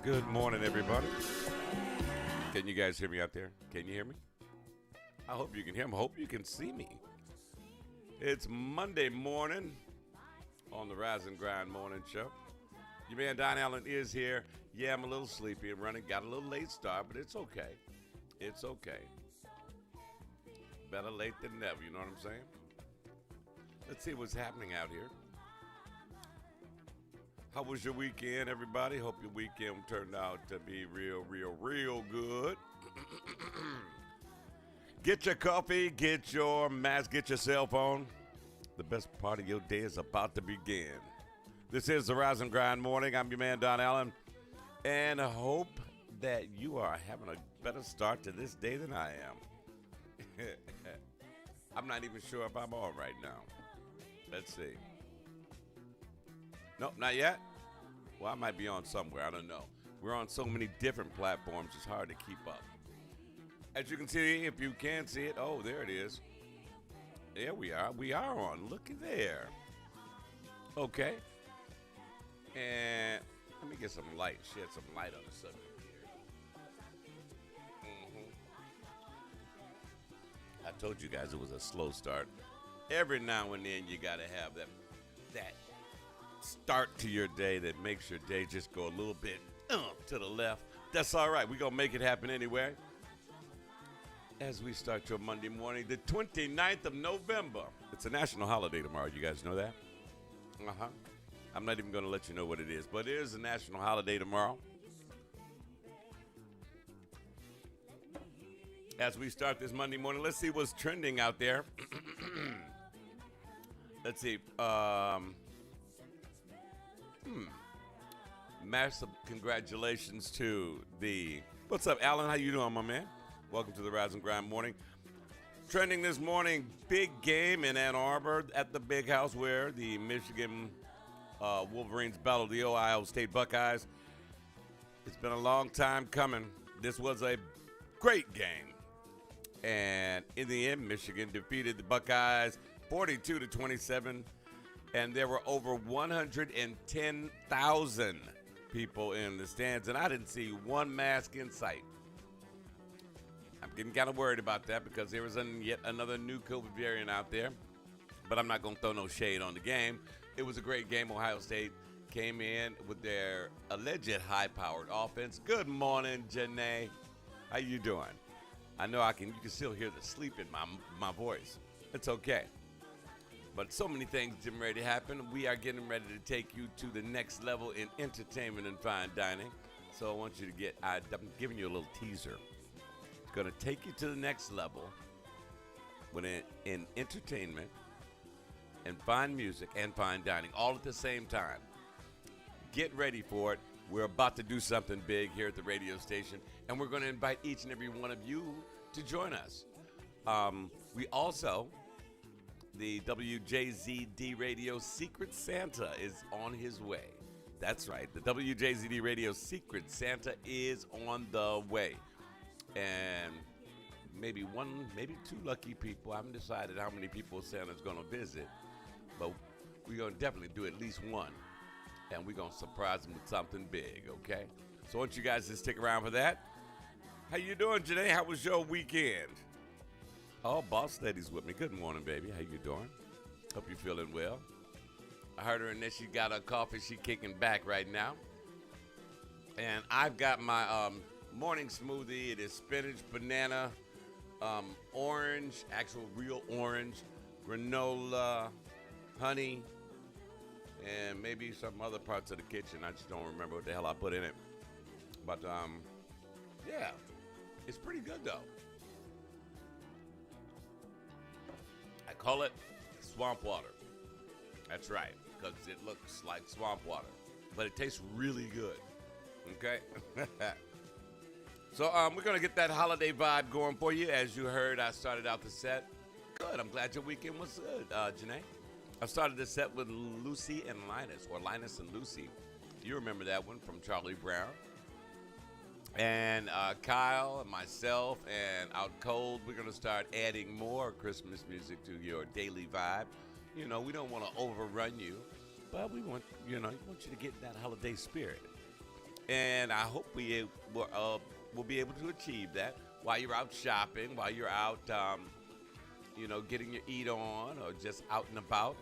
Good morning, everybody. Can you guys hear me out there? Can you hear me? I hope you can hear me. I hope you can see me. It's Monday morning on the Rise and Grind Morning Show. Your man Don Allen is here. Yeah, I'm a little sleepy and running. Got a little late start, but it's okay. It's okay. Better late than never, you know what I'm saying? Let's see what's happening out here. How was your weekend, everybody? Hope your weekend turned out to be real good. Get your coffee, get your mask, get your cell phone. The best part of your day is about to begin. This is the Rise and Grind Morning. I'm your man, Don Allen, and I hope that you are having a better start to this day than I am. I'm not even sure if I'm on right now. Let's see. Nope, not yet. Well, I might be on somewhere. I don't know. We're on so many different platforms, it's hard to keep up. As you can see, if you can see it, oh, there it is. There we are. We are on. Looky there. Okay. And let me get some light, shed some light on the subject here. I told you guys it was a slow start. Every now and then you got to have that start to your day that makes your day just go a little bit to the left. That's all right. We're going to make it happen anyway. As we start your Monday morning, the 29th of November. It's a national holiday tomorrow. You guys know that? I'm not even going to let you know what it is, but it is a national holiday tomorrow. As we start this Monday morning, let's see what's trending out there. Let's see. Massive congratulations to the... What's up, Alan? How you doing, my man? Welcome to the Rise and Grind Morning. Trending this morning, big game in Ann Arbor at the Big House where the Michigan Wolverines battled the Ohio State Buckeyes. It's been a long time coming. This was a great game. And in the end, Michigan defeated the Buckeyes 42-27. And there were over 110,000 people in the stands. And I didn't see one mask in sight. I'm getting kind of worried about that because there was yet another new COVID variant out there. But I'm not going to throw no shade on the game. It was a great game. Ohio State came in with their alleged high-powered offense. Good morning, Janae. How you doing? I know you can still hear the sleep in my voice. It's okay. But so many things getting ready to happen. We are getting ready to take you to the next level in entertainment and fine dining. So I want you to I'm giving you a little teaser. It's going to take you to the next level in entertainment and fine music and fine dining all at the same time. Get ready for it. We're about to do something big here at the radio station, and we're going to invite each and every one of you to join us. We also, the WJZD Radio Secret Santa is on his way. That's right. The WJZD Radio Secret Santa is on the way. And maybe two lucky people. I haven't decided how many people Santa's going to visit, but we're going to definitely do at least one. And we're going to surprise them with something big, okay? So I want you guys to stick around for that. How you doing, Janae? How was your weekend? Oh, Boss Lady's with me. Good morning, baby. How you doing? Hope you're feeling well. I heard her in there. She got her coffee. She kicking back right now. And I've got my morning smoothie. It is spinach, banana, orange, actual real orange, granola, honey, and maybe some other parts of the kitchen. I just don't remember what the hell I put in it. But, yeah, it's pretty good, though. I call it swamp water. That's right, because it looks like swamp water. But it tastes really good, okay? So we're going to get that holiday vibe going for you. As you heard, I started out the set. Good, I'm glad your weekend was good, Janae. I started the set with Lucy and Linus, or Linus and Lucy. You remember that one from Charlie Brown. And Kyle and myself and Out Cold, we're going to start adding more Christmas music to your daily vibe. You know, we don't want to overrun you, but we want, you to get in that holiday spirit. And I hope will be able to achieve that while you're out shopping, while you're out, getting your eat on or just out and about.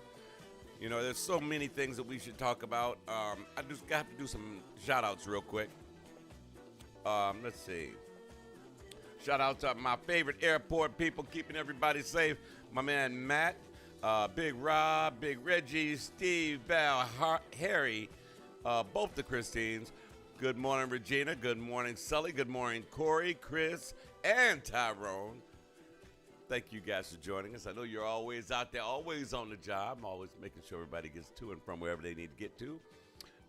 There's so many things that we should talk about. I just have to do some shout outs real quick. Let's see. Shout out to my favorite airport people keeping everybody safe. My man Matt, Big Rob, Big Reggie, Steve, Val, Harry, both the Christines. Good morning, Regina. Good morning, Sully. Good morning, Corey, Chris, and Tyrone. Thank you guys for joining us. I know you're always out there, always on the job. I'm always making sure everybody gets to and from wherever they need to get to.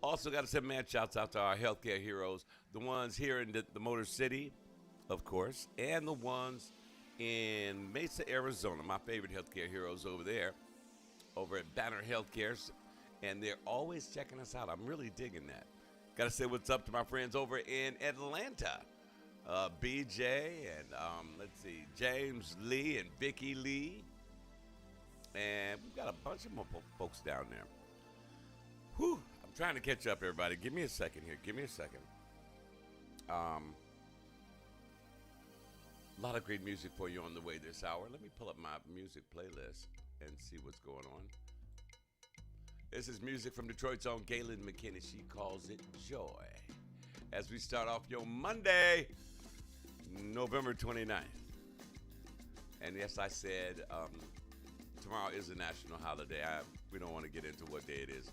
Also got to send mad shouts out to our healthcare heroes, the ones here in the Motor City, of course, and the ones in Mesa, Arizona, my favorite healthcare heroes over there, over at Banner Healthcare, and they're always checking us out. I'm really digging that. Got to say what's up to my friends over in Atlanta, BJ and, let's see, James Lee and Vicky Lee, and we've got a bunch of more folks down there. Whew, I'm trying to catch up, everybody. Give me a second here. Give me a second. A lot of great music for you on the way this hour. Let me pull up my music playlist and see what's going on. This is music from Detroit's own Galen McKinney. She calls it Joy. As we start off your Monday, November 29th. And yes, I said tomorrow is a national holiday. We don't want to get into what day it is,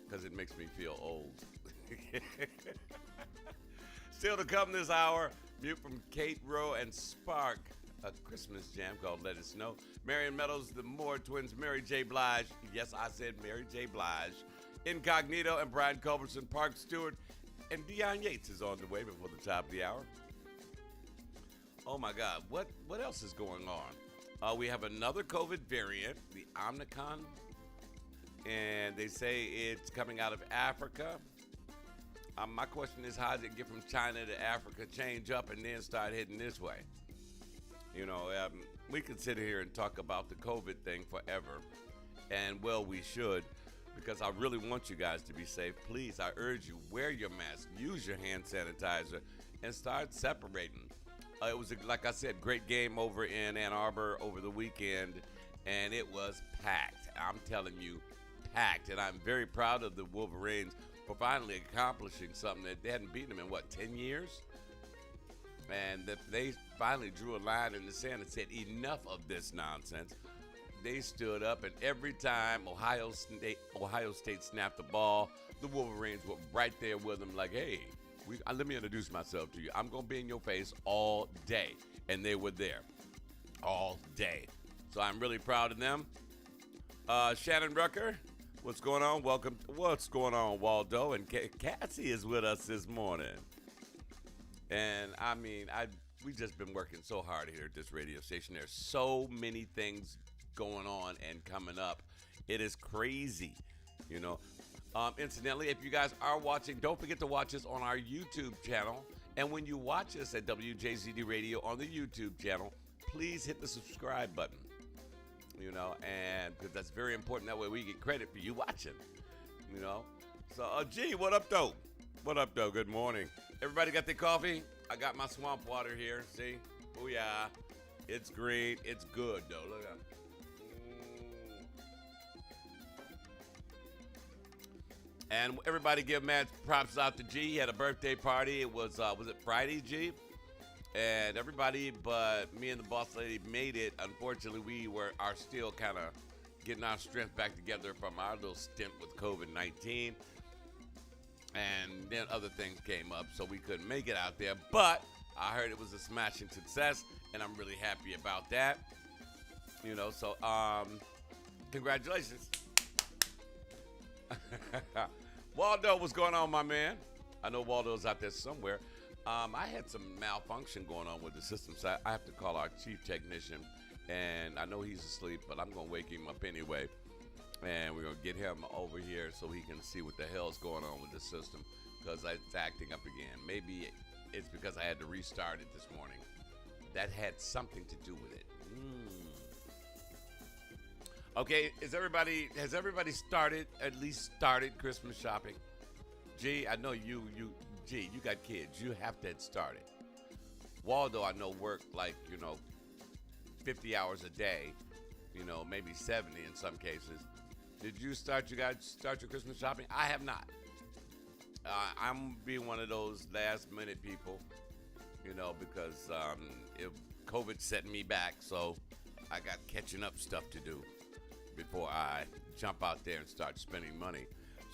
because it makes me feel old. Still to come this hour, mute from Kate Rowe and Spark, a Christmas jam called Let It Snow. Marion Meadows, the Moore twins, Mary J. Blige. Yes, I said Mary J. Blige. Incognito and Brian Culbertson, Park Stewart, and Deion Yates is on the way before the top of the hour. Oh my God, what else is going on? We have another COVID variant, the Omicron, and they say it's coming out of Africa. My question is, how did it get from China to Africa, change up, and then start heading this way? We could sit here and talk about the COVID thing forever, and well, we should, because I really want you guys to be safe. Please, I urge you, wear your mask, use your hand sanitizer, and start separating. It was, like I said, great game over in Ann Arbor over the weekend, and it was packed. I'm telling you, packed, and I'm very proud of the Wolverines for finally accomplishing something that they hadn't beaten them in, 10 years? And that they finally drew a line in the sand and said, enough of this nonsense. They stood up, and every time Ohio State snapped the ball, the Wolverines were right there with them like, hey, let me introduce myself to you. I'm going to be in your face all day. And they were there all day. So I'm really proud of them. Shannon Rucker, what's going on? Welcome. What's going on, Waldo? And Cassie is with us this morning. And I mean, we've just been working so hard here at this radio station. There's so many things going on and coming up. It is crazy, Incidentally, if you guys are watching, don't forget to watch us on our YouTube channel. And when you watch us at WJZD Radio on the YouTube channel, please hit the subscribe button, and because that's very important. That way we get credit for you watching, So, G, what up, though? What up, though? Good morning. Everybody got their coffee? I got my swamp water here. See? Oh, yeah. It's green. It's good, though. Look at that. And everybody give mad props out to G. He had a birthday party. It was it Friday, G? And everybody but me and the boss lady made it. Unfortunately, we are still kind of getting our strength back together from our little stint with COVID-19. And then other things came up, so we couldn't make it out there. But I heard it was a smashing success, and I'm really happy about that. So congratulations. Waldo, what's going on, my man? I know Waldo's out there somewhere. I had some malfunction going on with the system, so I have to call our chief technician, and I know he's asleep, but I'm going to wake him up anyway, and we're going to get him over here so he can see what the hell's going on with the system, because it's acting up again. Maybe it's because I had to restart it this morning. That had something to do with it. Okay, has everybody at least started Christmas shopping? G, I know G, you got kids. You have to get started. Waldo, I know, worked like, 50 hours a day, maybe 70 in some cases. Did you guys start your Christmas shopping? I have not. I'm being one of those last minute people, because if COVID set me back, so I got catching up stuff to do before I jump out there and start spending money.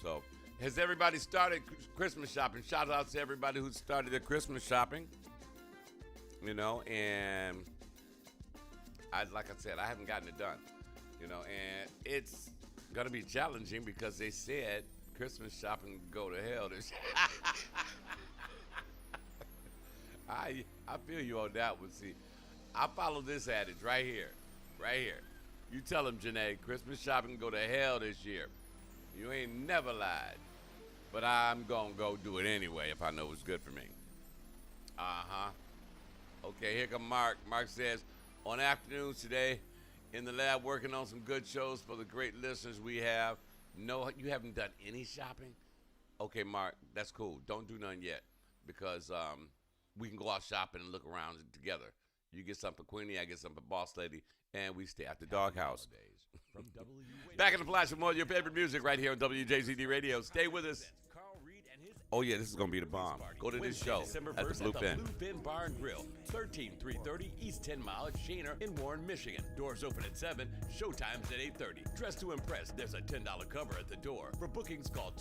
So, has everybody started Christmas shopping? Shout out to everybody who started their Christmas shopping. And like I said, I haven't gotten it done. And it's gonna be challenging because they said Christmas shopping can go to hell this I feel you on that one. See, I follow this adage right here. You tell them, Janae, Christmas shopping can go to hell this year. You ain't never lied. But I'm gonna go do it anyway if I know it's good for me. Okay, here come Mark. Mark says, on afternoons today, in the lab working on some good shows for the great listeners we have. No, you haven't done any shopping? Okay, Mark, that's cool. Don't do none yet because we can go out shopping and look around together. You get something for Queenie, I get something for Boss Lady, and we stay at the doghouse. Back in the flash with more of your favorite music right here on WJZD Radio. Stay with us. Oh, yeah, this is going to be the bomb. Go to this show at the Blue Pin. Blue Pin Bar and Grill, 13330 East 10 Mile at Shaner in Warren, Michigan. Doors open at 7, showtimes at 8:30. Dress to impress, there's a $10 cover at the door. For bookings, call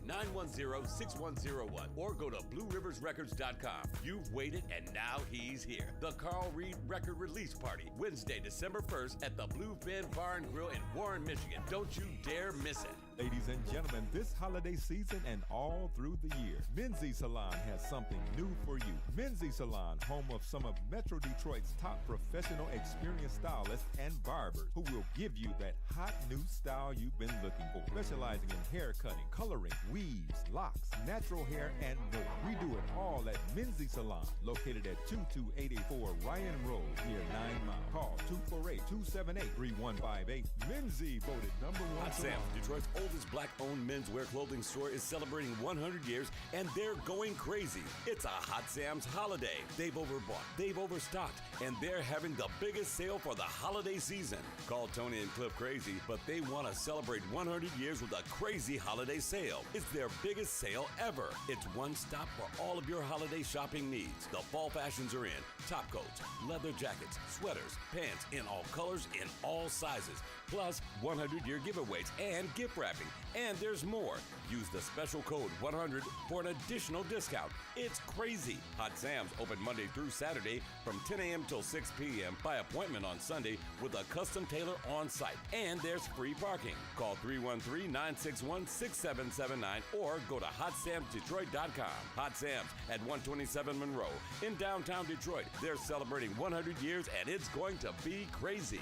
248-910-6101 or go to BlueRiversRecords.com. You've waited, and now he's here. The Carl Reed Record Release Party, Wednesday, December 1st at the Blue Pin Bar and Grill in Warren, Michigan. Don't you dare miss it. Ladies and gentlemen, this holiday season and all through the year, Menzie Salon has something new for you. Menzie Salon, home of some of Metro Detroit's top professional experienced stylists and barbers who will give you that hot new style you've been looking for. Specializing in hair cutting, coloring, weaves, locks, natural hair, and more. We do it all at Menzie Salon, located at 22884 Ryan Road near 9 Mile. Call 248-278-3158. Menzie voted #1 Hot Sam's, Detroit's oldest black-owned menswear clothing store, is celebrating 100 years, and they're going crazy. It's a Hot Sam's holiday. They've overbought, they've overstocked, and they're having the biggest sale for the holiday season. Call Tony and Cliff crazy, but they want to celebrate 100 years with a crazy holiday sale. It's their biggest sale ever. It's one stop for all of your holiday shopping needs. The fall fashions are in. Top coats, leather jackets, sweaters, pants in all colors, in all sizes. Plus 100-year giveaways and gift wrapping. And there's more. Use the special code 100 for an additional discount. It's crazy. Hot Sam's open Monday through Saturday from 10 a.m. till 6 p.m. by appointment on Sunday with a custom tailor on site. And there's free parking. Call 313-961-6779 or go to HotSamsDetroit.com. Hot Sam's at 127 Monroe in downtown Detroit. They're celebrating 100 years and it's going to be crazy.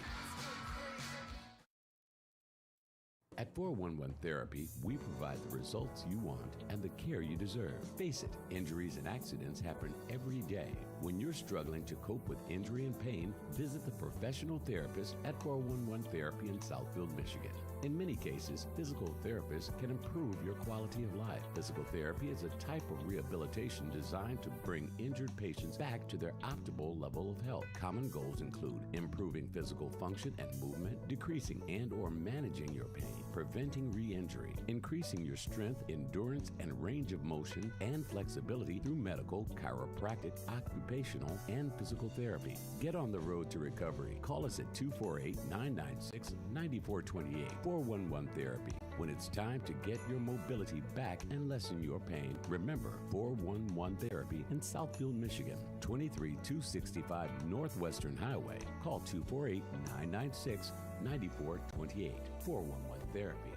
At 411 Therapy, we provide the results you want and the care you deserve. Face it, injuries and accidents happen every day. When you're struggling to cope with injury and pain, visit the professional therapist at 411 Therapy in Southfield, Michigan. In many cases, physical therapists can improve your quality of life. Physical therapy is a type of rehabilitation designed to bring injured patients back to their optimal level of health. Common goals include improving physical function and movement, decreasing and or managing your pain, preventing re-injury, increasing your strength, endurance, and range of motion and flexibility through medical, chiropractic, occupational, and physical therapy. Get on the road to recovery. Call us at 248-996-9428. 411 Therapy. When it's time to get your mobility back and lessen your pain, remember 411 Therapy in Southfield, Michigan, 23265 Northwestern Highway. Call 248-996-9428. 411 Therapy.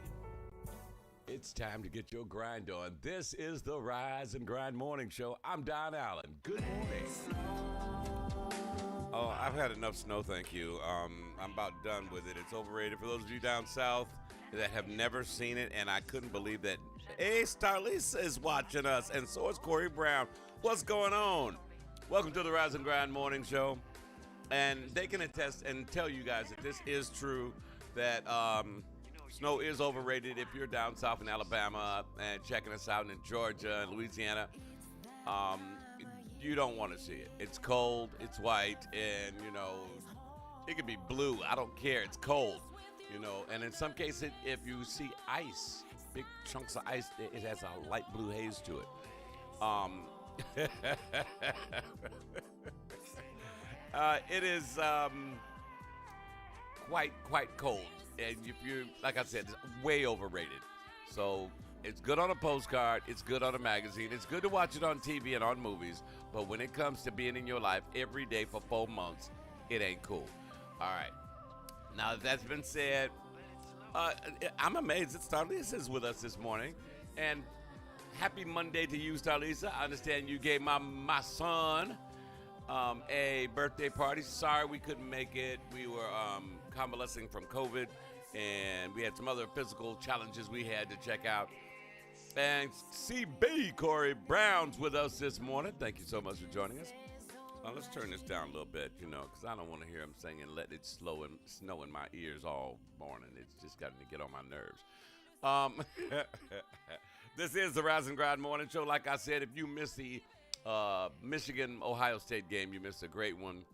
It's time to get your grind on. This is the Rise and Grind Morning Show. I'm Don Allen. Good morning. Oh, I've had enough snow, thank you. I'm about done with it. It's overrated. For those of you down south that have never seen it, and I couldn't believe that. Hey, Starlisa is watching us, and so is Corey Brown. What's going on? Welcome to the Rise and Grind Morning Show. And they can attest and tell you guys that this is true, that Snow is overrated if you're down south in Alabama and checking us out in Georgia and Louisiana. Um, you don't want to see it. It's cold, it's white, and, it could be blue. I don't care. It's cold, And in some cases, if you see ice, big chunks of ice, it has a light blue haze to it. It is quite cold, and if you, like I said, it's way overrated. So it's good on a postcard, it's good on a magazine, it's good to watch it on TV and on movies, but when it comes to being in your life every day for 4 months, it ain't cool. All right. Now that that's been said, I'm amazed that Starlisa is with us this morning, and happy Monday to you, Starlisa. I understand you gave my son a birthday party. Sorry we couldn't make it. We were convalescing from COVID, and we had some other physical challenges we had to check out. And CB Corey Brown's with us this morning. Thank you so much for joining us. Let's turn this down a little bit, because I don't want to hear him singing "Let It Snow in My Ears" all morning. It's just got to get on my nerves. This is the Rise and Grind Morning Show. Like I said, if you missed the Michigan-Ohio State game, you missed a great one.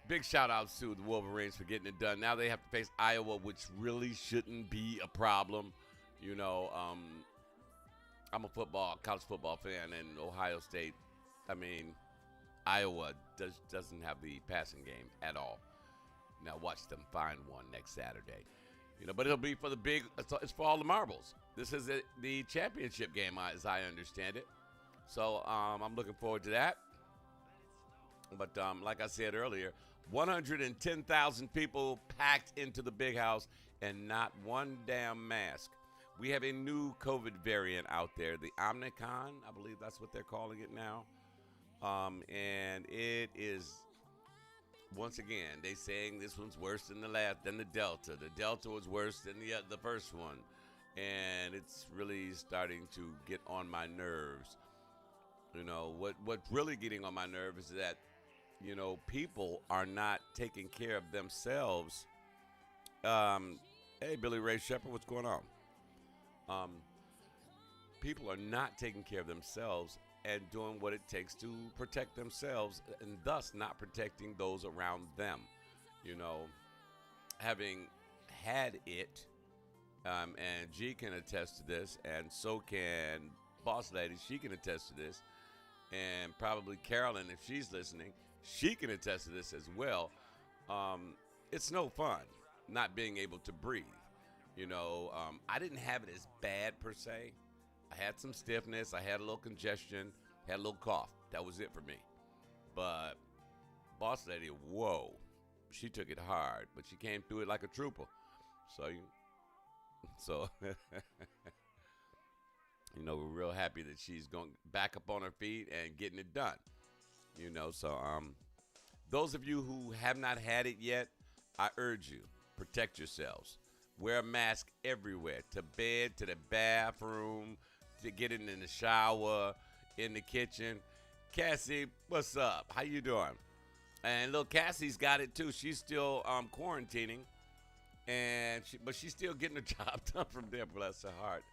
Big shout-outs to the Wolverines for getting it done. Now they have to face Iowa, which really shouldn't be a problem. I'm a college football fan, and Ohio State, Iowa doesn't have the passing game at all. Now watch them find one next Saturday. But it'll be for the it's for all the marbles. This is the championship game, as I understand it. So I'm looking forward to that. But like I said earlier, 110,000 people packed into the big house and not one damn mask. We have a new COVID variant out there, the Omicron, I believe that's what they're calling it now. And it is, once again, they saying this one's worse than the Delta. The Delta was worse than the first one. And it's really starting to get on my nerves. What's really getting on my nerves is that, people are not taking care of themselves. Hey, Billy Ray Shepard, what's going on? People are not taking care of themselves and doing what it takes to protect themselves, and thus not protecting those around them. Having had it, and G can attest to this, and so can Boss Lady, she can attest to this, and probably Carolyn, if she's listening, she can attest to this as well. It's no fun not being able to breathe. I didn't have it as bad per se. I had some stiffness, I had a little congestion, had a little cough. That was it for me. But Boss Lady, whoa, she took it hard, but she came through it like a trooper. So we're real happy that she's going back up on her feet and getting it done. Those of you who have not had it yet, I urge you, protect yourselves. Wear a mask everywhere, to bed, to the bathroom, to getting in the shower, in the kitchen. Cassie, what's up? How you doing? And little Cassie's got it too. She's still quarantining, but she's still getting the job done from there. Bless her heart.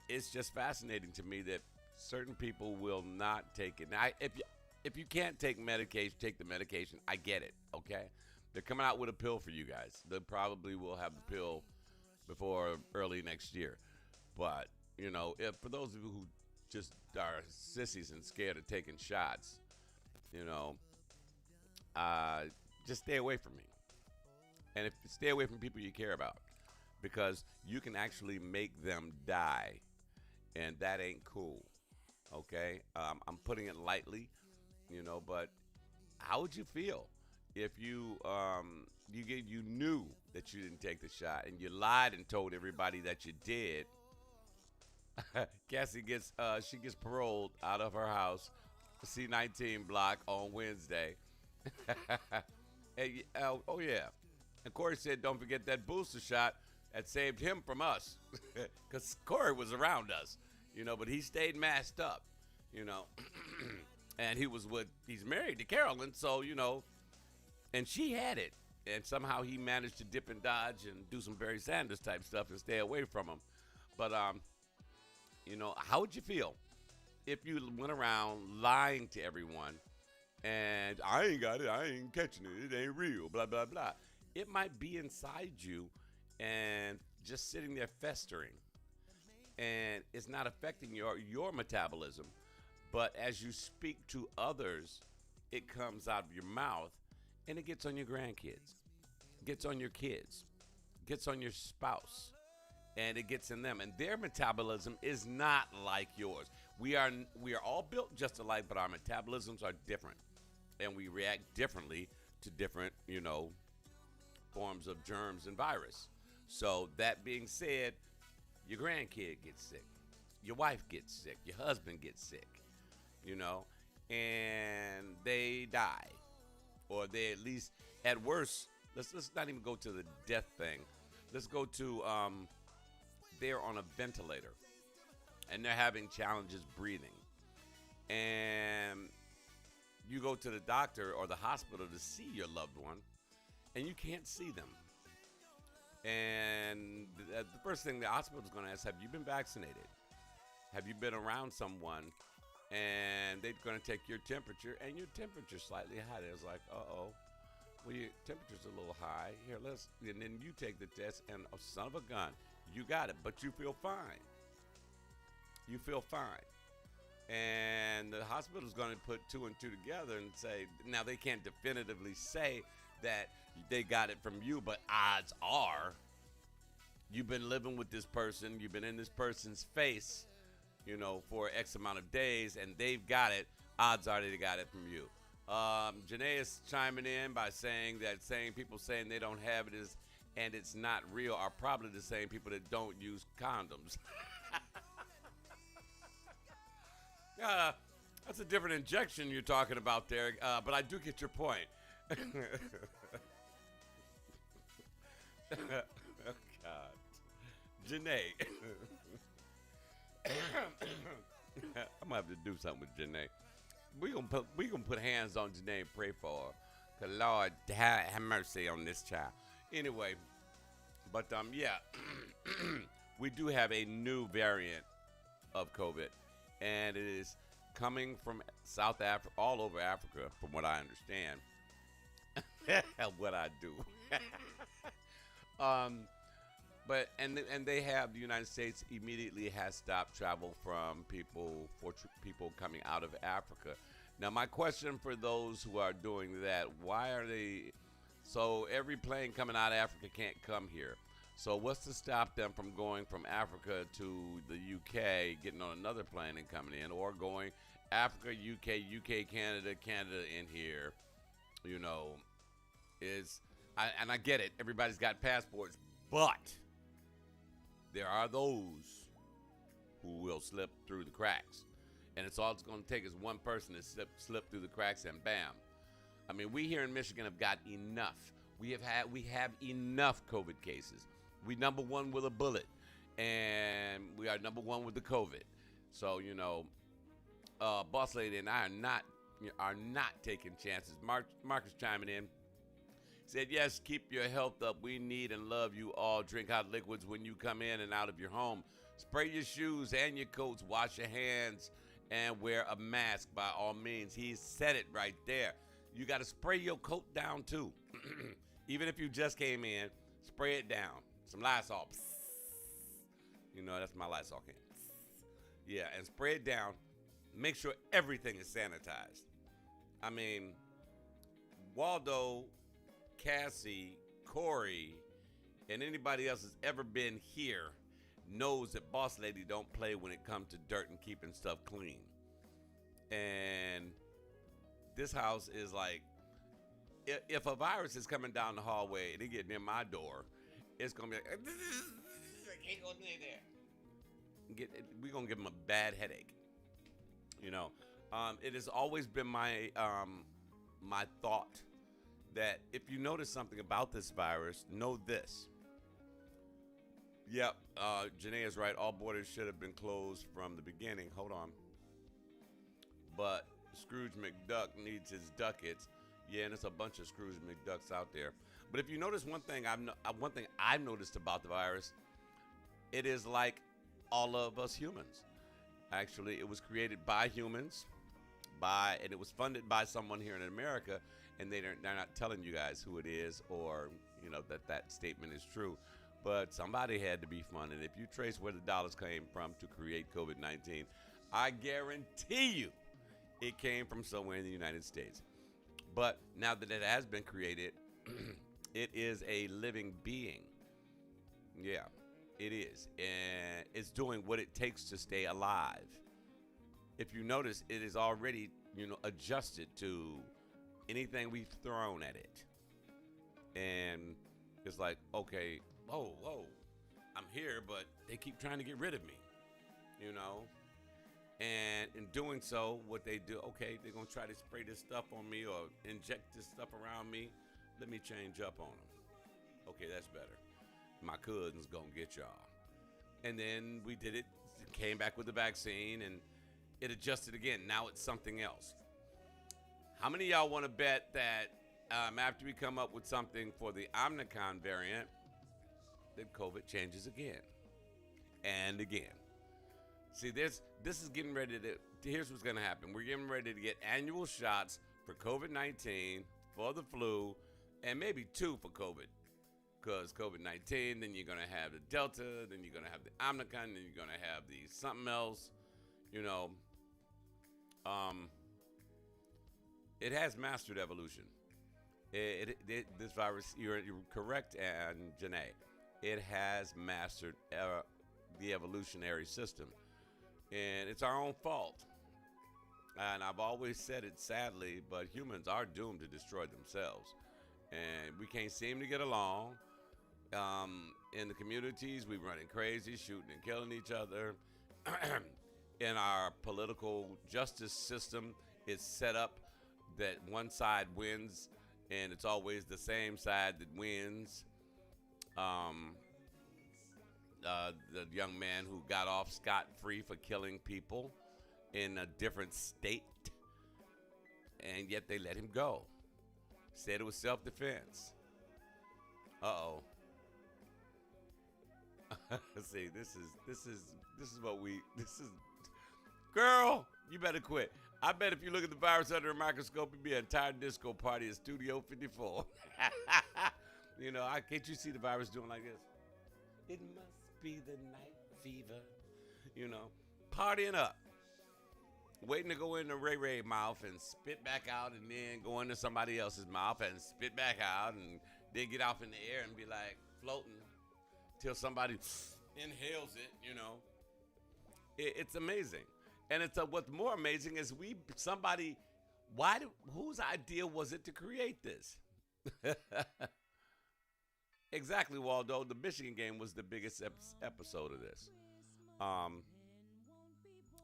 It's just fascinating to me that certain people will not take it. Now, if you can't take medication, take the medication. I get it. Okay. They're coming out with a pill for you guys. They probably will have the pill before early next year. But, if for those of you who just are sissies and scared of taking shots, just stay away from me. And stay away from people you care about, because you can actually make them die, and that ain't cool. Okay? I'm putting it lightly, but how would you feel if you knew that you didn't take the shot and you lied and told everybody that you did? Cassie gets paroled out of her house, C-19 block on Wednesday. Oh yeah, and Corey said, "Don't forget that booster shot that saved him from us," because Corey was around us, but he stayed masked up, and he's married to Carolyn, so and she had it. and somehow he managed to dip and dodge and do some Barry Sanders type stuff and stay away from him. But how would you feel if you went around lying to everyone and I ain't got it, I ain't catching it, it ain't real, blah blah blah? It might be inside you and just sitting there festering, and it's not affecting your metabolism. But as you speak to others, it comes out of your mouth, and it gets on your grandkids, gets on your kids, gets on your spouse, and it gets in them. And their metabolism is not like yours. We are all built just alike, but our metabolisms are different, and we react differently to different, forms of germs and virus. So that being said, your grandkid gets sick, your wife gets sick, your husband gets sick, and they die, or they at least, at worst, let's not even go to the death thing. Let's go to they're on a ventilator and they're having challenges breathing, and you go to the doctor or the hospital to see your loved one, and you can't see them. And the first thing the hospital is going to ask, have you been vaccinated? Have you been around someone? And they're going to take your temperature, and your temperature's slightly high. It's like, well, your temperature's a little high. Here, and then you take the test, and son of a gun, you got it, but you feel fine. You feel fine. And the hospital's going to put two and two together and say, now they can't definitively say that they got it from you, but odds are you've been living with this person, you've been in this person's face, for X amount of days, and they've got it. Odds are they got it from you. Janae is chiming in by saying that people saying they don't have it and it's not real are probably the same people that don't use condoms. That's a different injection you're talking about there, but I do get your point. Oh, God. Janae. I'm going to have to do something with Janae. We gonna put hands on Janae and pray for her. Because, Lord, have mercy on this child. Anyway, but, we do have a new variant of COVID. And it is coming from South Africa, all over Africa, from what I understand. What I do. But they have, the United States immediately has stopped travel from people coming out of Africa. Now, my question for those who are doing that, why are they, so every plane coming out of Africa can't come here. So what's to stop them from going from Africa to the UK, getting on another plane and coming in, or going Africa, UK, Canada in here, and I get it. Everybody's got passports, but there are those who will slip through the cracks. And all it's going to take is one person to slip through the cracks, and bam. I mean, we here in Michigan have got enough. We have enough COVID cases. We number one with a bullet, and we are number one with the COVID. So, Boss Lady and I are not taking chances. Marcus chiming in. Said, yes, keep your health up. We need and love you all. Drink hot liquids when you come in and out of your home. Spray your shoes and your coats. Wash your hands and wear a mask by all means. He said it right there. You got to spray your coat down too. Even if you just came in, spray it down. Some Lysol. That's my Lysol can. Yeah, and spray it down. Make sure everything is sanitized. I mean, Waldo, Cassie, Corey, and anybody else that's ever been here knows that Boss Lady don't play when it comes to dirt and keeping stuff clean. And this house is like, if a virus is coming down the hallway and it get near my door, it's going to be like, I can't go near there. We're going to give them a bad headache. It has always been my thought that if you notice something about this virus, know this. Yep, Janae is right. All borders should have been closed from the beginning. Hold on. But Scrooge McDuck needs his ducats. Yeah, and there's a bunch of Scrooge McDucks out there. But if you notice one thing I've noticed about the virus, it is like all of us humans. Actually, it was created by humans, and it was funded by someone here in America, and they're not telling you guys who it is, or that statement is true. But somebody had to be funded. If you trace where the dollars came from to create COVID-19, I guarantee you it came from somewhere in the United States. But now that it has been created, it is a living being. Yeah, it is. And it's doing what it takes to stay alive. If you notice, it is already, adjusted to anything we've thrown at it. And it's like, okay, whoa, I'm here, but they keep trying to get rid of me, And in doing so, what they do, okay, they're going to try to spray this stuff on me or inject this stuff around me. Let me change up on them. Okay, that's better. My cousin's going to get y'all. And then we did it, came back with the vaccine, and it adjusted again. Now it's something else. How many of y'all want to bet that after we come up with something for the Omicron variant, that COVID changes again and again? See, this is getting ready to, here's what's going to happen. We're getting ready to get annual shots for COVID-19, for the flu, and maybe 2 for COVID. Because COVID-19, then you're going to have the Delta, then you're going to have the Omicron, then you're going to have the something else, It has mastered evolution. This virus, you're correct, and Janae, it has mastered the evolutionary system. And it's our own fault. And I've always said it sadly, but humans are doomed to destroy themselves. And we can't seem to get along. In the communities, we're running crazy, shooting and killing each other. In our political justice system, it's set up that one side wins, and it's always the same side that wins. The young man who got off scot-free for killing people in a different state, and yet they let him go. Said it was self-defense. Uh-oh. See, this is girl, you better quit. I bet if you look at the virus under a microscope, it'd be an entire disco party at Studio 54. Can't you see the virus doing like this? It must be the night fever. Partying up. Waiting to go into Ray mouth and spit back out, and then go into somebody else's mouth and spit back out, and then get off in the air and be like floating till somebody inhales it, It's amazing. And what's more amazing is whose idea was it to create this? Exactly, Waldo. The Michigan game was the biggest episode of this.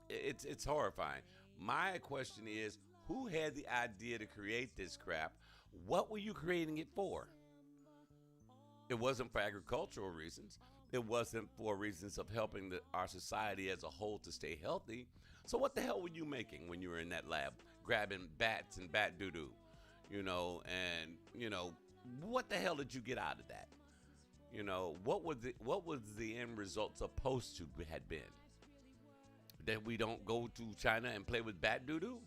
It's horrifying. My question is, who had the idea to create this crap? What were you creating it for? It wasn't for agricultural reasons. It wasn't for reasons of helping our society as a whole to stay healthy. So what the hell were you making when you were in that lab, grabbing bats and bat doo-doo? What the hell did you get out of that? What was the end result supposed to had been? That we don't go to China and play with bat doo-doo?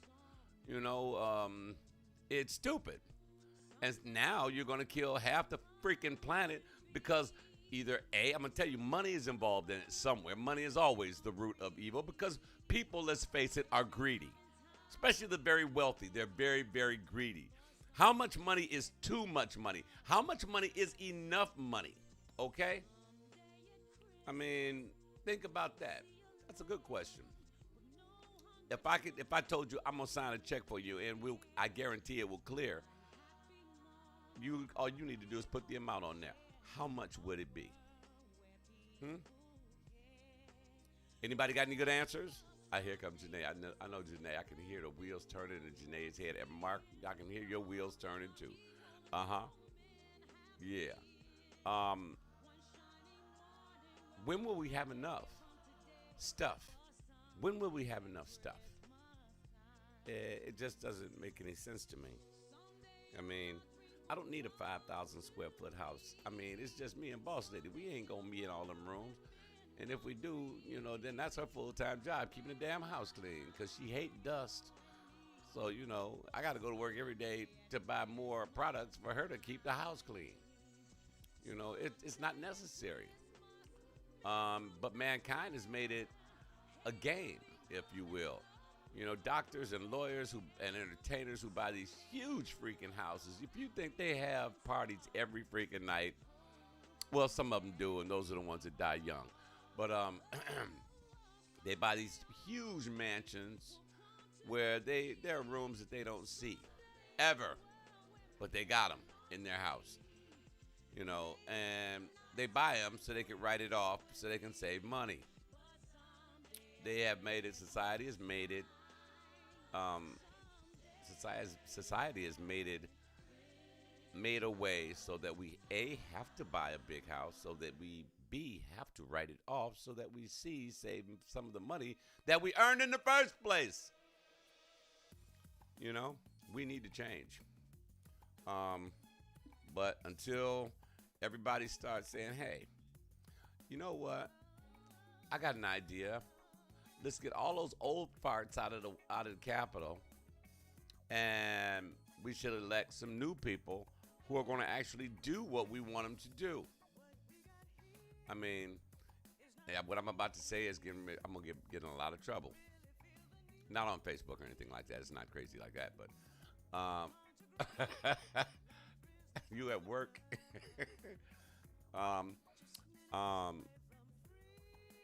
It's stupid. And now you're going to kill half the freaking planet because either I'm going to tell you, money is involved in it somewhere. Money is always the root of evil because people, let's face it, are greedy. Especially the very wealthy. They're very, very greedy. How much money is too much money? How much money is enough money? Okay? I mean, think about that. That's a good question. If I told you I'm going to sign a check for you and I guarantee it will clear, all you need to do is put the amount on there. How much would it be? Anybody got any good answers? Here comes Janae. I know Janae. I can hear the wheels turning in Janae's head. And Mark, I can hear your wheels turning too. Yeah. When will we have enough stuff? When will we have enough stuff? It just doesn't make any sense to me. I mean, I don't need a 5,000 square foot house. I mean, it's just me and Boss Lady. We ain't gonna be in all them rooms. And if we do, you know, then that's her full-time job, keeping the damn house clean, because she hate dust. So, you know, I got to go to work every day to buy more products for her to keep the house clean. You know, it's not necessary. But mankind has made it a game, if you will. You know, doctors and lawyers and entertainers who buy these huge freaking houses, if you think they have parties every freaking night, well, some of them do, and those are the ones that die young. But they buy these huge mansions where there are rooms that they don't see ever, but they got them in their house. You know, and they buy them so they can write it off so they can save money. They have made it, society has made it, society has made a way so that we, A, have to buy a big house, so that we, B, have to write it off, so that we, C, save some of the money that we earned in the first place. You know, we need to change. But until everybody starts saying, hey, you know what? I got an idea. Let's get all those old farts out of the Capitol, and we should elect some new people who are going to actually do what we want them to do. I mean, yeah, what I'm about to say is I'm going to get in a lot of trouble. Not on Facebook or anything like that. It's not crazy like that, but you at work.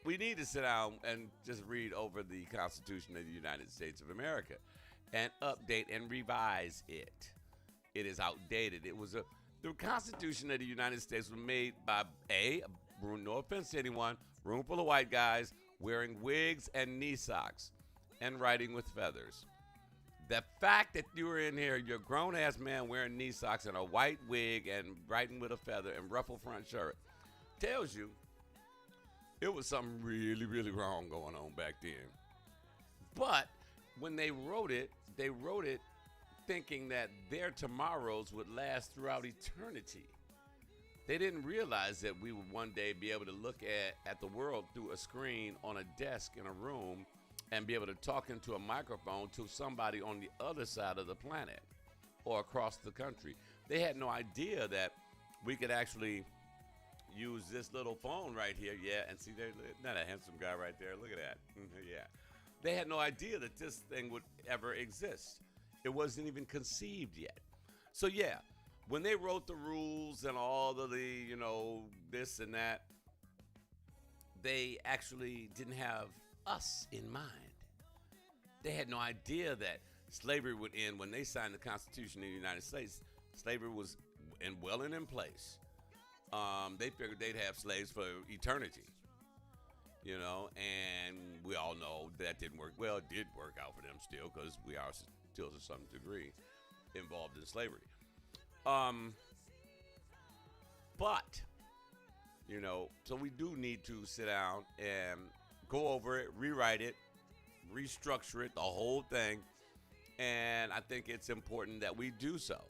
We need to sit down and just read over the Constitution of the United States of America and update and revise it. It is outdated. The Constitution of the United States was made by no offense to anyone, room full of white guys wearing wigs and knee socks and writing with feathers. The fact that you were in here, you're a grown-ass man wearing knee socks and a white wig and writing with a feather and ruffle front shirt tells you it was something really, really wrong going on back then. But when they wrote it thinking that their tomorrows would last throughout eternity. They didn't realize that we would one day be able to look at the world through a screen on a desk in a room and be able to talk into a microphone to somebody on the other side of the planet or across the country. They had no idea that we could actually use this little phone right here. Yeah, and see, there's not a handsome guy right there. Look at that. Yeah. They had no idea that this thing would ever exist. It wasn't even conceived yet. So, yeah, when they wrote the rules and all of the, this and that, they actually didn't have us in mind. They had no idea that slavery would end when they signed the Constitution of the United States. Slavery was well and in place. They figured they'd have slaves for eternity, and we all know that didn't work. Well, it did work out for them still, because we are still to some degree involved in slavery. But, so we do need to sit down and go over it, rewrite it, restructure it, the whole thing. And I think it's important that we do so.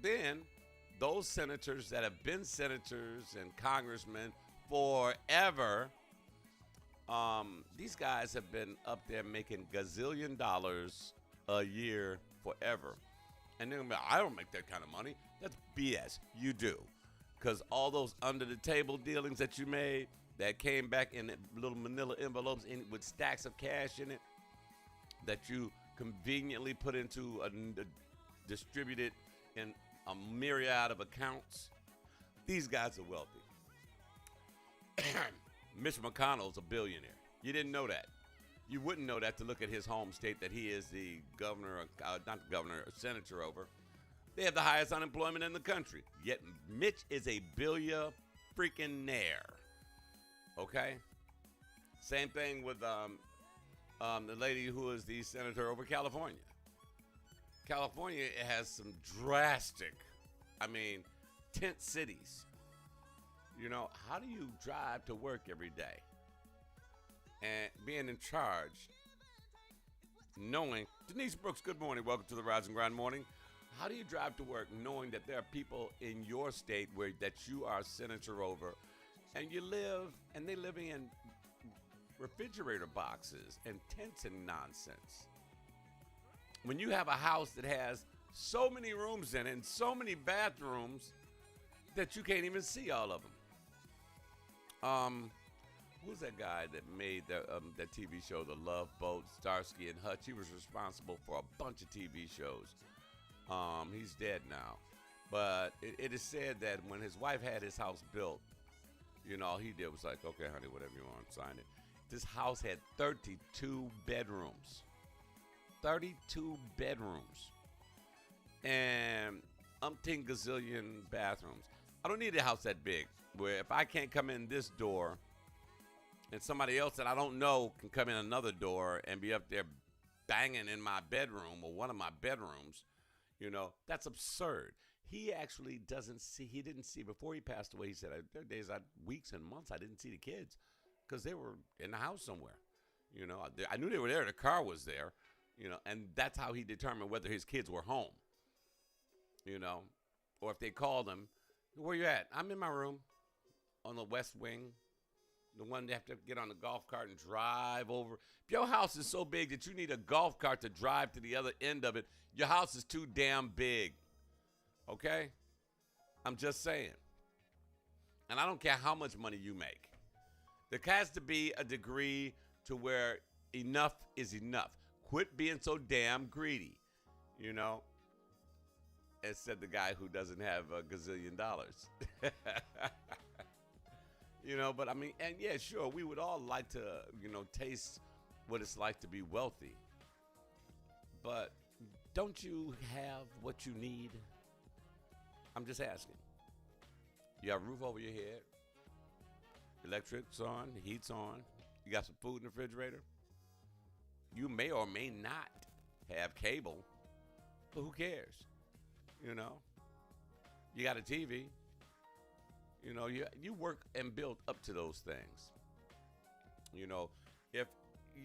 Then those senators that have been senators and congressmen forever, these guys have been up there making gazillion dollars a year forever. And they're going to be, I don't make that kind of money. That's BS. You do. Because all those under-the-table dealings that you made that came back in little manila envelopes with stacks of cash in it that you conveniently put into distributed in a myriad of accounts, these guys are wealthy. Mitch McConnell's a billionaire. You didn't know that. You wouldn't know that to look at his home state that he is the governor, not the governor, a senator over. They have the highest unemployment in the country. Yet Mitch is a freaking-naire. Okay? Same thing with the lady who is the senator over California. California has some drastic, tent cities. How do you drive to work every day and being in charge, knowing, Denise Brooks, good morning. Welcome to the Rise and Grind Morning. How do you drive to work knowing that there are people in your state where that you are a senator over, and you live, and they living in refrigerator boxes and tents and nonsense? When you have a house that has so many rooms in it and so many bathrooms that you can't even see all of them. Who's that guy that made that TV show, The Love Boat, Starsky and Hutch? He was responsible for a bunch of TV shows. He's dead now. But it is said that when his wife had his house built, all he did was like, okay, honey, whatever you want, sign it. This house had 32 bedrooms. 32 bedrooms. And umpteen gazillion bathrooms. I don't need a house that big where if I can't come in this door and somebody else that I don't know can come in another door and be up there banging in my bedroom or one of my bedrooms, that's absurd. He actually he didn't see, before he passed away, he said, there are days, weeks and months, I didn't see the kids because they were in the house somewhere. I knew they were there. The car was there, and that's how he determined whether his kids were home, or if they called him, where you at? I'm in my room on the west wing. The one they have to get on the golf cart and drive over. If your house is so big that you need a golf cart to drive to the other end of it, your house is too damn big. Okay? I'm just saying. And I don't care how much money you make. There has to be a degree to where enough is enough. Quit being so damn greedy. As said the guy who doesn't have a gazillion dollars. But I mean, and yeah, sure, we would all like to, taste what it's like to be wealthy. But don't you have what you need? I'm just asking. You have a roof over your head, electric's on, the heat's on, you got some food in the refrigerator. You may or may not have cable, but who cares? You got a TV. You work and build up to those things. If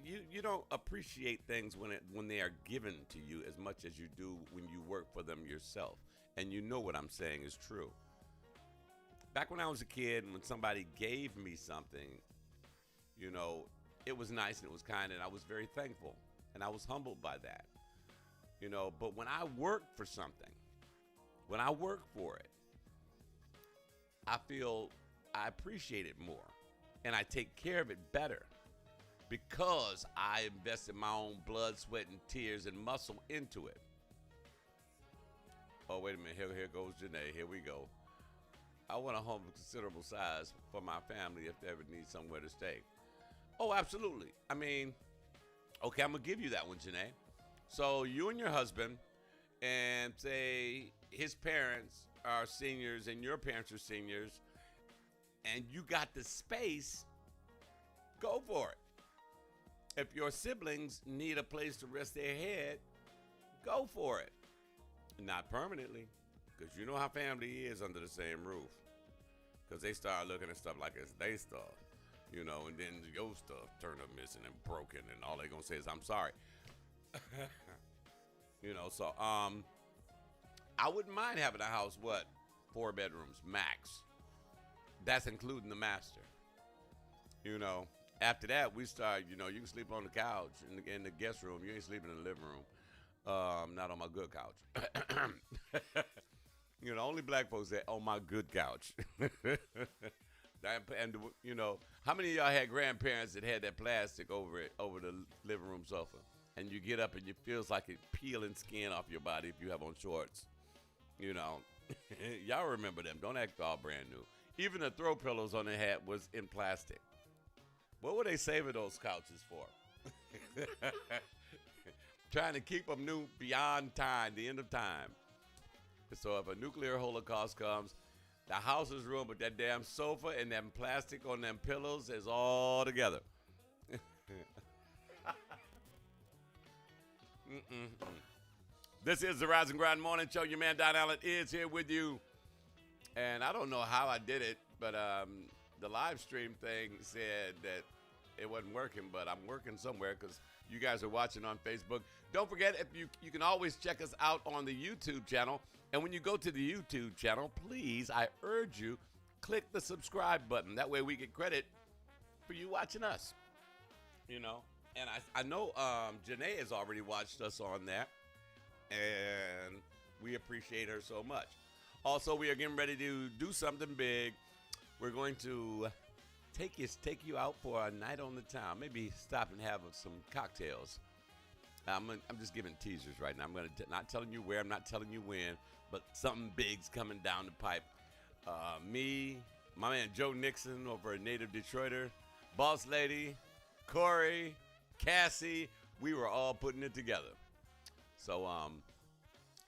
you don't appreciate things when they are given to you as much as you do when you work for them yourself. And what I'm saying is true. Back when I was a kid, when somebody gave me something, it was nice and it was kind, and I was very thankful, and I was humbled by that. But when I work for something, when I work for it, I feel I appreciate it more, and I take care of it better because I invested my own blood, sweat, and tears and muscle into it. Oh, wait a minute. Here goes Janae. Here we go. I want a home of considerable size for my family if they ever need somewhere to stay. Oh, absolutely. I mean, okay, I'm going to give you that one, Janae. So you and your husband, and say his parents are seniors and your parents are seniors, and you got the space, go for it. If your siblings need a place to rest their head, go for it. Not permanently, because you know how family is under the same roof. Because they start looking at stuff like it's their stuff, and then your stuff turned up missing and broken, and all they're going to say is, I'm sorry. So I wouldn't mind having a house, 4 bedrooms max. That's including the master. After that, we start, you can sleep on the couch in the guest room. You ain't sleeping in the living room. Not on my good couch. Only black folks say, on my good couch. And, how many of y'all had grandparents that had that plastic over the living room sofa? And you get up and it feels like it peeling skin off your body if you have on shorts. Y'all remember them. Don't act all brand new. Even the throw pillows on the head was in plastic. What were they saving those couches for? Trying to keep them new beyond time, the end of time. So if a nuclear holocaust comes, the house is ruined, but that damn sofa and them plastic on them pillows is all together. This is the Rise and Grind Morning Show. Your man Don Allen is here with you. And I don't know how I did it, but the live stream thing said that it wasn't working, but I'm working somewhere because you guys are watching on Facebook. Don't forget, if you can always check us out on the YouTube channel. And when you go to the YouTube channel, please, I urge you, click the subscribe button. That way we get credit for you watching us. You know, and I know Janae has already watched us on that, and we appreciate her so much. Also, we are getting ready to do something big. We're going to take you out for a night on the town. Maybe stop and have some cocktails. I'm just giving teasers right now. I'm not telling you where. I'm not telling you when. But something big's coming down the pipe. Me, my man Joe Nixon over at Native Detroiter, Boss Lady, Corey, Cassie, we were all putting it together. So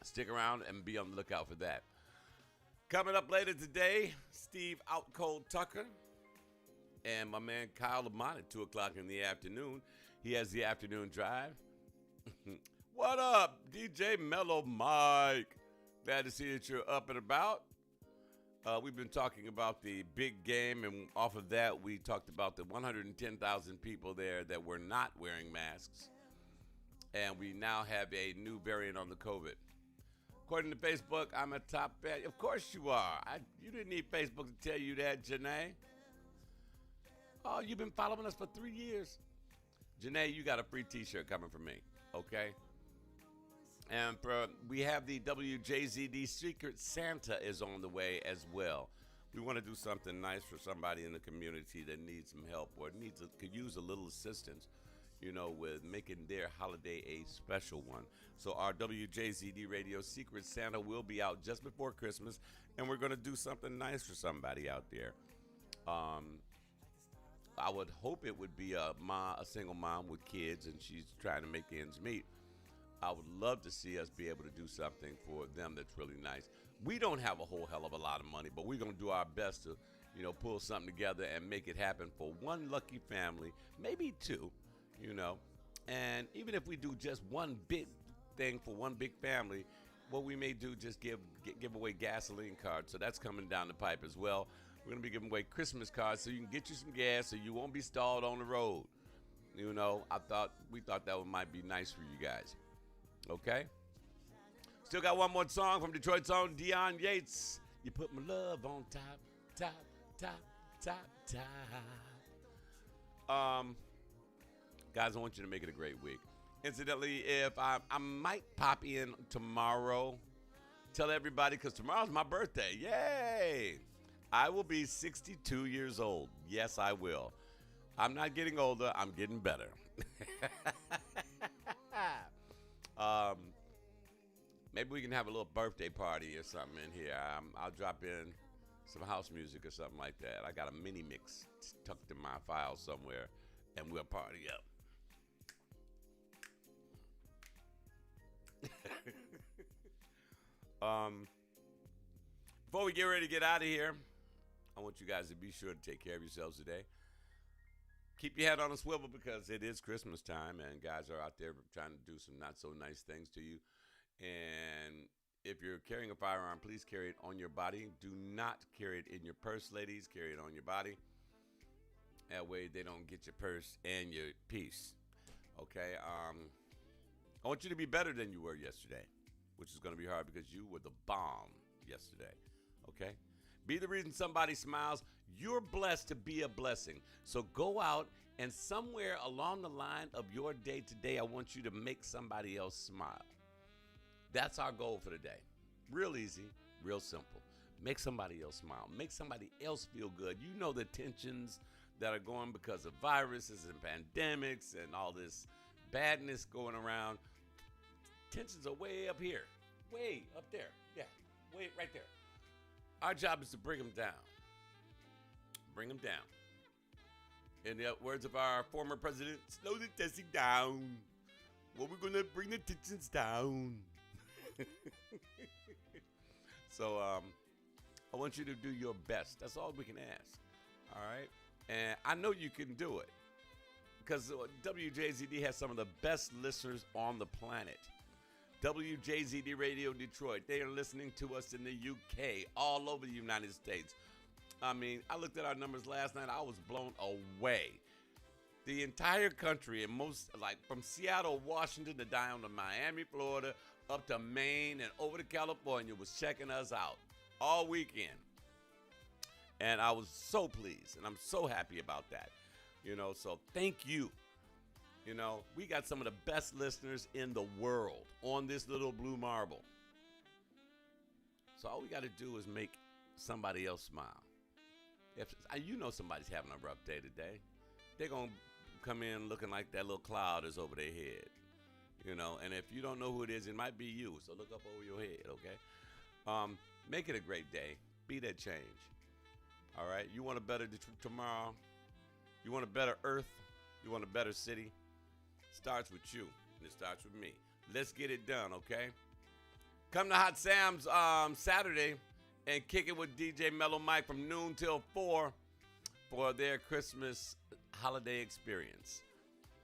stick around and be on the lookout for that. Coming up later today, Steve Out Cold Tucker and my man Kyle Lamont at 2 o'clock in the afternoon. He has the afternoon drive. What up, DJ Mellow Mike? Glad to see that you're up and about. We've been talking about the big game, and off of that, we talked about the 110,000 people there that were not wearing masks. And we now have a new variant on the COVID. According to Facebook, I'm a top bet. Of course you are. You didn't need Facebook to tell you that, Janae. Oh, you've been following us for 3 years. Janae, you got a free t-shirt coming from me, okay? And we have the WJZD Secret Santa is on the way as well. We want to do something nice for somebody in the community that needs some help or could use a little assistance, you know, with making their holiday a special one. So our WJZD Radio Secret Santa will be out just before Christmas, and we're going to do something nice for somebody out there. I would hope it would be a single mom with kids, and she's trying to make ends meet. I would love to see us be able to do something for them that's really nice. We don't have a whole hell of a lot of money, but we're going to do our best to, you know, pull something together and make it happen for one lucky family, maybe two, you know. And even if we do just one big thing for one big family, what we may do just give away gasoline cards. So that's coming down the pipe as well. We're going to be giving away Christmas cards so you can get you some gas so you won't be stalled on the road. You know, we thought that might be nice for you guys. Okay? Still got one more song from Detroit's own Dion Yates. You put my love on top. Guys, I want you to make it a great week. Incidentally, if I might pop in tomorrow, tell everybody, because tomorrow's my birthday. Yay! I will be 62 years old. Yes, I will. I'm not getting older. I'm getting better. Maybe we can have a little birthday party or something in here. I'll drop in some house music or something like that. I got a mini mix tucked in my file somewhere, and we'll party up. Before we get ready to get out of here, I want you guys to be sure to take care of yourselves today. Keep your head on a swivel because it is Christmas time and guys are out there trying to do some not so nice things to you. And if you're carrying a firearm, please carry it on your body. Do not carry it in your purse, ladies. Carry it on your body. That way they don't get your purse and your piece. Okay? I want you to be better than you were yesterday, which is going to be hard because you were the bomb yesterday. Okay? Be the reason somebody smiles. You're blessed to be a blessing. So go out and somewhere along the line of your day today, I want you to make somebody else smile. That's our goal for today. Real easy, real simple. Make somebody else smile. Make somebody else feel good. You know the tensions that are going because of viruses and pandemics and all this badness going around. Tensions are way up here. Way up there. Yeah, way right there. Our job is to bring them down. Bring them down. In the words of our former president, slow the testing down. Well, we're going to bring the tensions down. So I want you to do your best. That's all we can ask. All right? And I know you can do it because WJZD has some of the best listeners on the planet. WJZD Radio Detroit. They are listening to us in the UK, all over the United States. I mean, I looked at our numbers last night. I was blown away. The entire country, and most, like from Seattle, Washington, to down to Miami, Florida, up to Maine, and over to California, was checking us out all weekend. And I was so pleased, and I'm so happy about that. You know, so thank you. You know, we got some of the best listeners in the world on this little blue marble. So all we got to do is make somebody else smile. If you know somebody's having a rough day today, they're going to come in looking like that little cloud is over their head. You know, and if you don't know who it is, it might be you. So look up over your head, okay? Make it a great day. Be that change. All right? You want a better tomorrow? You want a better earth? You want a better city? Starts with you, and it starts with me. Let's get it done, okay? Come to Hot Sam's Saturday and kick it with DJ Mellow Mike from noon till 4 for their Christmas holiday experience.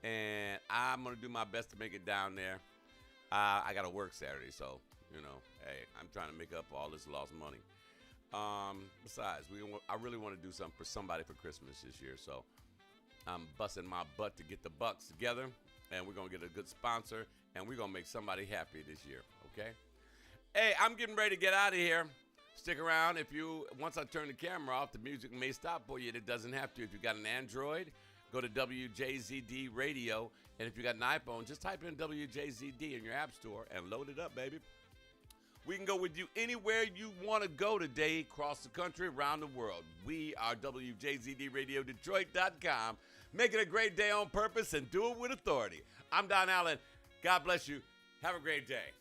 And I'm going to do my best to make it down there. I got to work Saturday, so, you know, hey, I'm trying to make up all this lost money. Besides, I really want to do something for somebody for Christmas this year, so I'm busting my butt to get the bucks together, and we're going to get a good sponsor, and we're going to make somebody happy this year, okay? Hey, I'm getting ready to get out of here. Stick around. Once I turn the camera off, the music may stop for you. It doesn't have to. If you got an Android, go to WJZD Radio, and if you got an iPhone, just type in WJZD in your app store and load it up, baby. We can go with you anywhere you want to go today, across the country, around the world. We are WJZDRadioDetroit.com. Make it a great day on purpose and do it with authority. I'm Don Allen. God bless you. Have a great day.